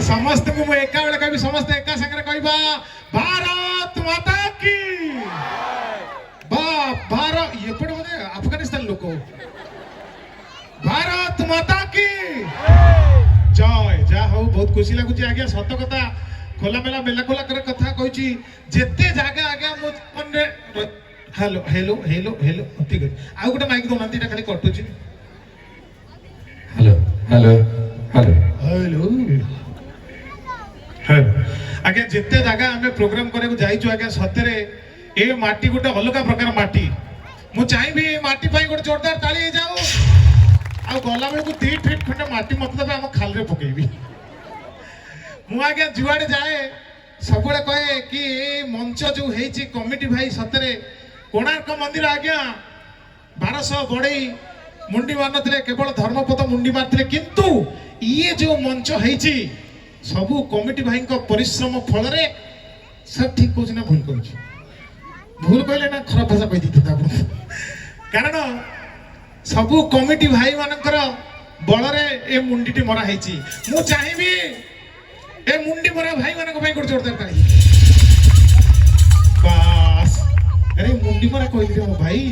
समस्त को एका बेले कह समस्त एका संगे कहबा भारत माता की भारत ये पड़े बोले अफगानिस्तान लोक भारत माता की जय जा हो बहुत खुशी लगुच आज्ञा सत कथा खोला मेला मेला खोला कर कथा कहूँ जेते जागा आज्ञा मन हेलो हेलो हेलो हेलो ठीक है आउ गोटे माइक दौना खाली कटुची hello hello hello hello hello आज्ञा जिते जगह आम प्रोग्राम करे जाइछु आज्ञा सतरे ए माटी गोटे अलग प्रकार माटी मु चाहिए ए माटी पाई गोटे जोरदार ताली हो जाओ आ गला बेलू 2 फीट खंडे माटी मत देबे हम खाल रे पकेबी मु आज्ञा जुआड़े जाए सब कहे कि मंच जो हेची कमिटी भाई सतरे कोणार्क मंदिर आज्ञा 1200 बढ़ई मुंडी मारन केवल धर्मपद मुंडी मारते किंतु ये जो मंच है सबू कमिटी भाई परिश्रम फल सब ठीक कह ना भूल कर भूल कहले ना खराब भाषा कही कारण सबू कमिटी भाई मानकर बल ए मुंडी मरा है मु चाहिए ए मुंडी मरा भाई मान गोटे जोरदार ताली बस अरे मुंडी मरा कह भाई